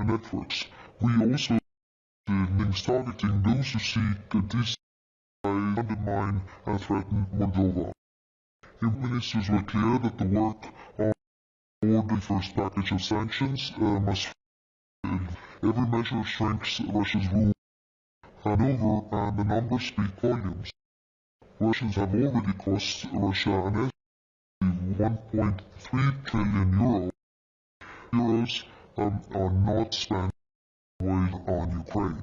networks. We also things targeting those who seek to undermine and threaten Moldova. Ministers were clear that the work on the first package of sanctions must fail. Every measure shrinks Russia's rule over, and the numbers speak volumes. Russians have already cost Russia an estimated 1.3 trillion euros are not spent on Ukraine.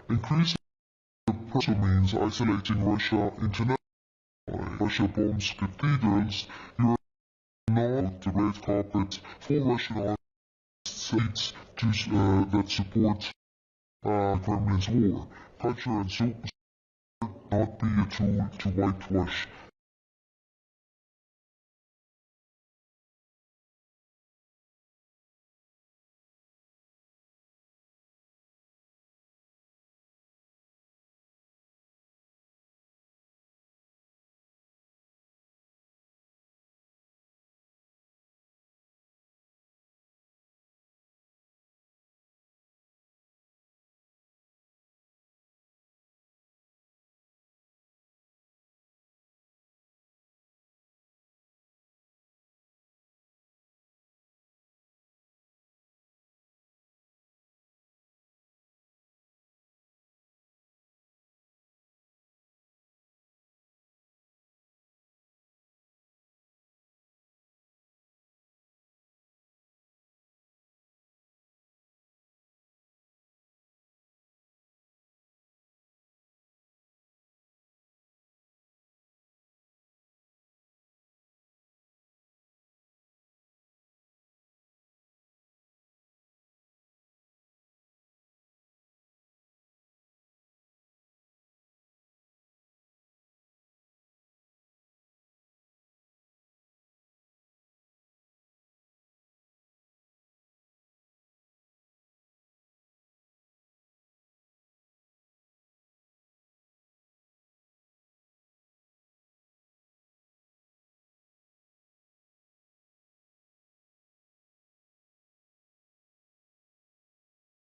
Increasing the pressure means isolating Russia internationally. Russia bombs cathedrals. Europe now the red carpet for Russian armed states that support Kremlin's war. Culture and soap not be a tool to whitewash.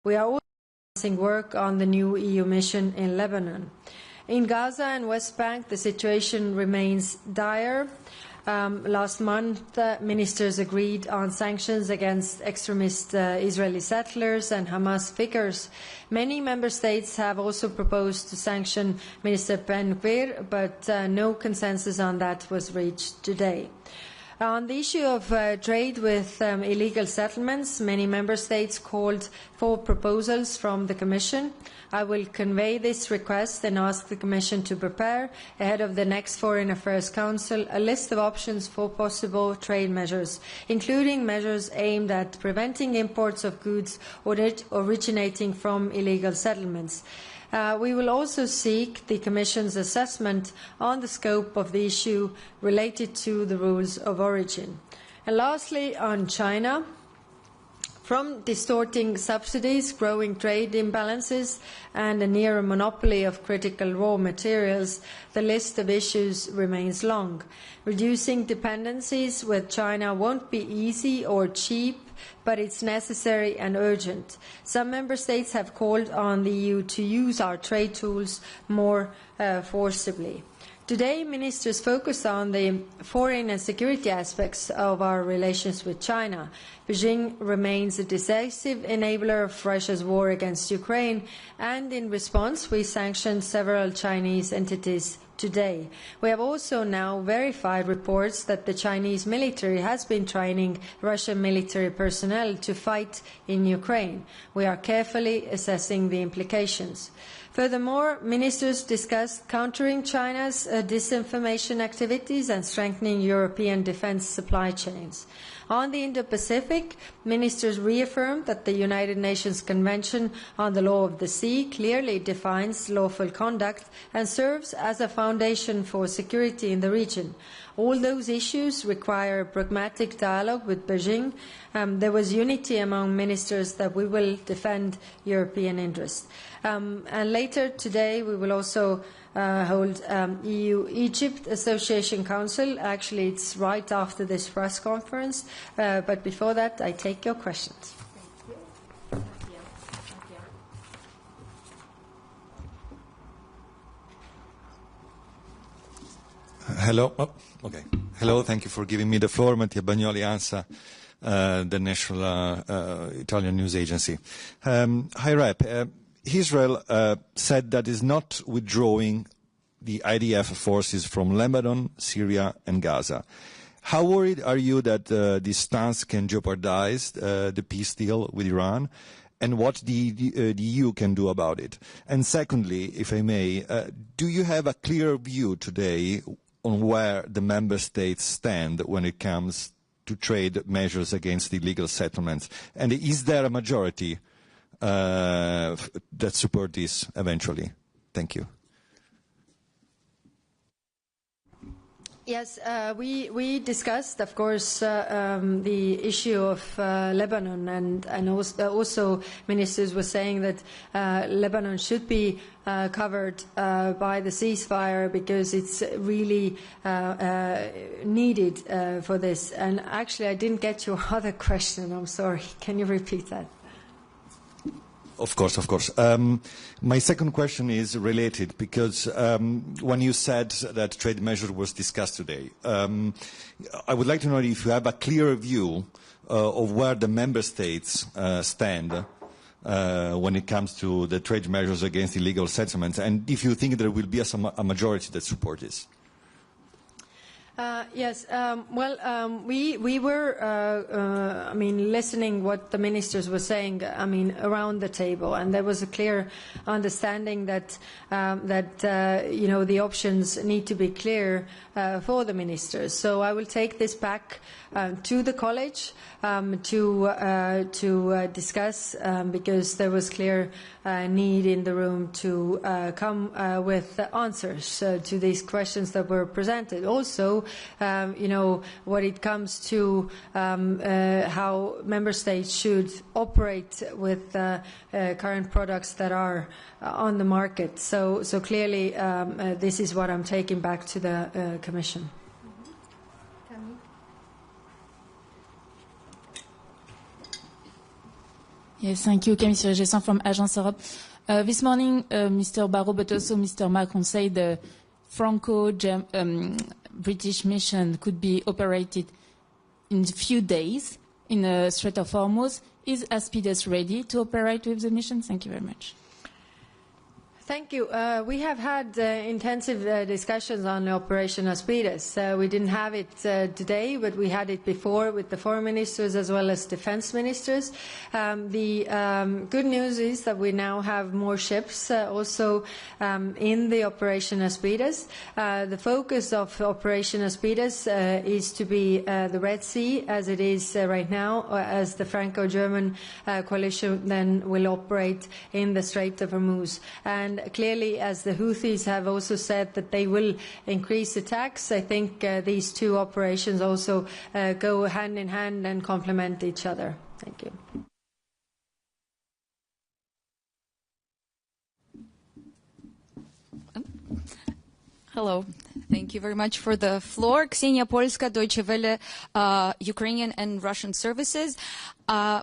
We are also advancing work on the new EU mission in Lebanon. In Gaza and West Bank, the situation remains dire. Last month, ministers agreed on sanctions against extremist Israeli settlers and Hamas figures. Many member states have also proposed to sanction Minister Ben-Gvir, but no consensus on that was reached today. On the issue of trade with illegal settlements, many member states called for proposals from the Commission. I will convey this request and ask the Commission to prepare, ahead of the next Foreign Affairs Council, a list of options for possible trade measures, including measures aimed at preventing imports of goods originating from illegal settlements. We will also seek the Commission's assessment on the scope of the issue related to the rules of origin. And lastly, on China, from distorting subsidies, growing trade imbalances, and a near monopoly of critical raw materials, the list of issues remains long. Reducing dependencies with China won't be easy or cheap, but it's necessary and urgent. Some member states have called on the EU to use our trade tools more forcibly. Today, ministers focus on the foreign and security aspects of our relations with China. Beijing remains a decisive enabler of Russia's war against Ukraine, and in response, we sanctioned several Chinese entities today. We have also now verified reports that the Chinese military has been training Russian military personnel to fight in Ukraine. We are carefully assessing the implications. Furthermore, ministers discussed countering China's disinformation activities and strengthening European defence supply chains. On the Indo-Pacific, ministers reaffirmed that the United Nations Convention on the Law of the Sea clearly defines lawful conduct and serves as a foundation for security in the region. All those issues require pragmatic dialogue with Beijing. There was unity among ministers that we will defend European interests. And later today we will also hold EU-Egypt Association Council. Actually, it's right after this press conference. But before that, I take your questions. Thank you. Hello. Oh, okay. Hello. Thank you for giving me the floor. Mattia Bagnoli, ANSA, the national Italian news agency. Hi, Rep. Israel said that is not withdrawing the IDF forces from Lebanon, Syria, and Gaza. How worried are you that this stance can jeopardize the peace deal with Iran, and what the EU can do about it? And secondly, if I may, do you have a clear view today on where the member states stand when it comes to trade measures against illegal settlements? And is there a majority that support this eventually? Thank you. Yes, we discussed, of course, the issue of Lebanon, and also ministers were saying that Lebanon should be covered by the ceasefire because it's really needed for this. And actually, I didn't get your other question. I'm sorry. Can you repeat that? Of course, of course. My second question is related because when you said that trade measure was discussed today, I would like to know if you have a clearer view of where the member states stand when it comes to the trade measures against illegal settlements, and if you think there will be a majority that support this. Yes. We were, listening what the ministers were saying, around the table, and there was a clear understanding that the options need to be clear for the ministers. So I will take this back to the college to discuss because there was clear need in the room to come with answers to these questions that were presented. Also, when it comes to how member states should operate with current products that are on the market. So clearly, this is what I'm taking back to the Commission. Yes, thank you. Camille Siré-Gessin from Agence Europe. This morning, Mr. Barrot, but also Mr. Macron said the Franco-British mission could be operated in a few days in the Strait of Hormuz. Is Aspides ready to operate with the mission? Thank you very much. Thank you. We have had intensive discussions on Operation Aspides. We didn't have it today, but we had it before with the foreign ministers as well as defense ministers. The good news is that we now have more ships also in the Operation Aspides. The focus of Operation Aspides is to be the Red Sea, as it is right now, as the Franco-German coalition then will operate in the Strait of Hormuz. And clearly, as the Houthis have also said that they will increase attacks, I think these two operations also go hand in hand and complement each other. Thank you. Hello. Thank you very much for the floor. Ksenia Polska, Deutsche Welle, Ukrainian and Russian services.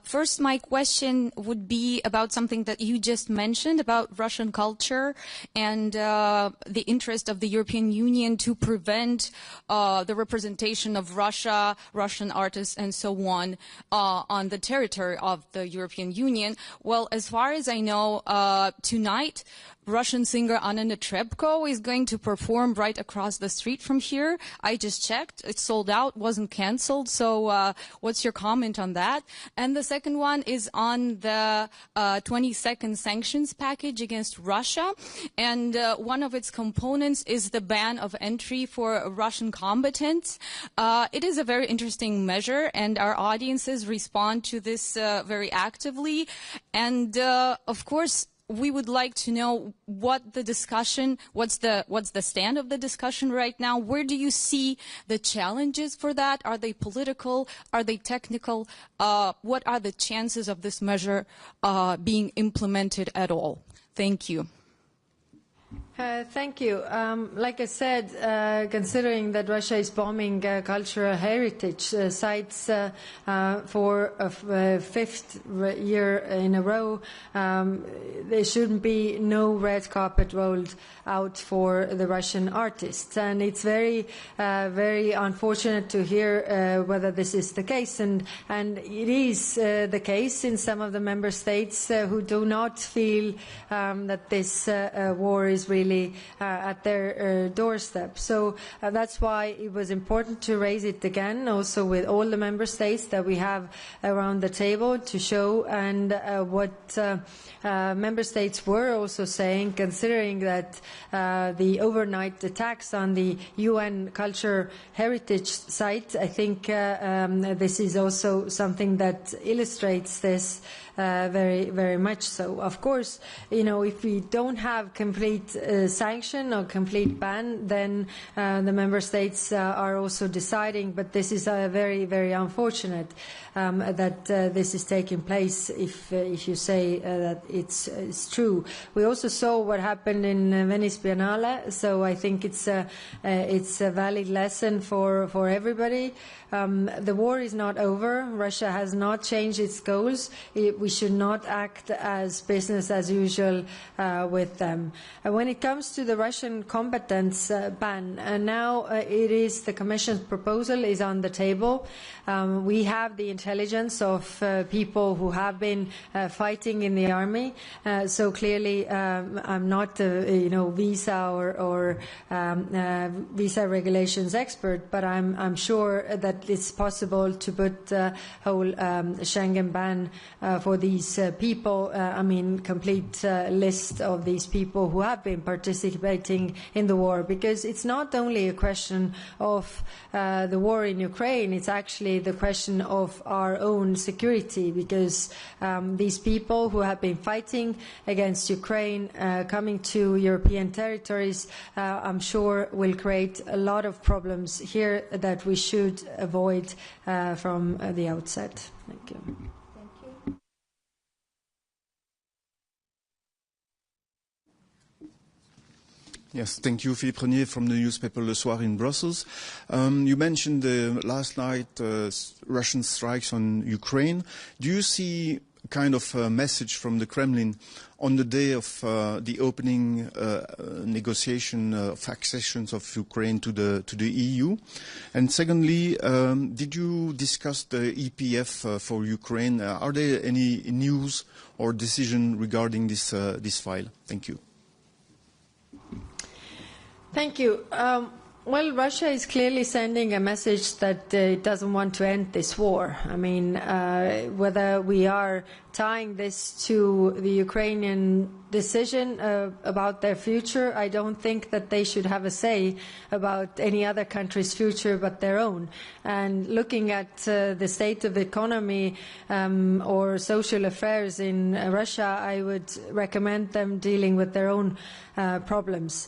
First, my question would be about something that you just mentioned about Russian culture and the interest of the European Union to prevent the representation of Russia, Russian artists, and so on the territory of the European Union. Well, as far as I know, tonight, Russian singer Anna Netrebko is going to perform right across the street from here. I just checked. It's sold out, wasn't canceled. So what's your comment on that? And the second one is on the 22nd sanctions package against Russia. And one of its components is the ban of entry for Russian combatants. It is a very interesting measure, and our audiences respond to this very actively. And of course, we would like to know what the discussion, what's the stand of the discussion right now? Where do you see the challenges for that? Are they political? Are they technical? What are the chances of this measure being implemented at all? Thank you. Thank you. Like I said, considering that Russia is bombing cultural heritage sites for a fifth year in a row, there shouldn't be no red carpet rolled out for the Russian artists. And it's very, very unfortunate to hear whether this is the case. And it is the case in some of the member states who do not feel that this war is really at their doorstep. So that's why it was important to raise it again, also with all the member states that we have around the table to show, and what member states were also saying, considering that the overnight attacks on the UN Culture Heritage Site. I think this is also something that illustrates this very, very much so. Of course, if we don't have complete sanction or complete ban, then the member states are also deciding, but this is very, very unfortunate that this is taking place, if you say that it's true. We also saw what happened in Venice Biennale, so I think it's a valid lesson for everybody. The war is not over. Russia has not changed its goals. We should not act as business as usual with them. When it comes to the Russian combatants ban, now it is the Commission's proposal is on the table. We have the intelligence of people who have been fighting in the army. So clearly, I'm not visa or visa regulations expert, but I'm sure that it's possible to put a whole Schengen ban for these people. Complete list of these people who have been participating in the war, because it's not only a question of the war in Ukraine, it's actually the question of our own security, because these people who have been fighting against Ukraine coming to European territories, I'm sure will create a lot of problems here that we should avoid from the outset. Thank you. Yes, thank you, Philippe Renier from the newspaper Le Soir in Brussels. You mentioned last night Russian strikes on Ukraine. Do you see a kind of message from the Kremlin on the day of the opening negotiation of accessions of Ukraine to the EU? And secondly, did you discuss the EPF for Ukraine? Are there any news or decision regarding this file? Thank you. Thank you. Well, Russia is clearly sending a message that it doesn't want to end this war. Whether we are tying this to the Ukrainian decision about their future, I don't think that they should have a say about any other country's future but their own. And looking at the state of the economy or social affairs in Russia, I would recommend them dealing with their own problems.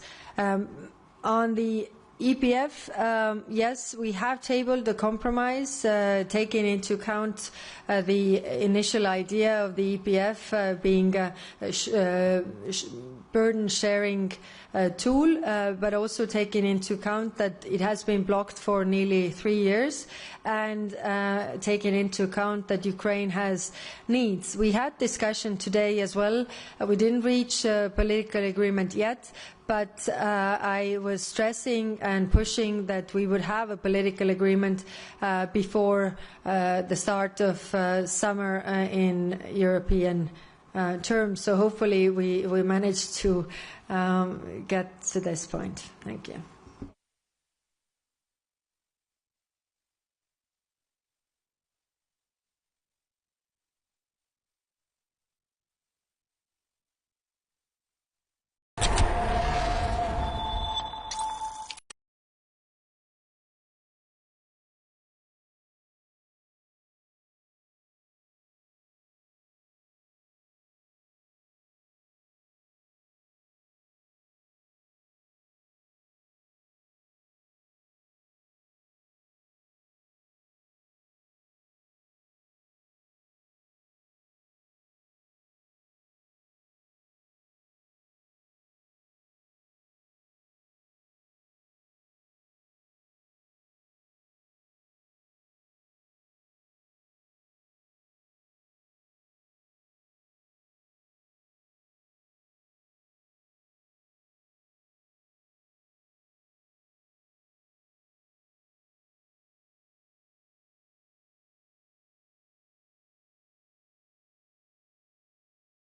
On the EPF, yes, we have tabled a compromise, taking into account the initial idea of the EPF being a burden-sharing tool, but also taking into account that it has been blocked for nearly 3 years, and taking into account that Ukraine has needs. We had discussion today as well. We didn't reach a political agreement yet, but I was stressing and pushing that we would have a political agreement before the start of summer in European terms. So hopefully we managed to get to this point. Thank you.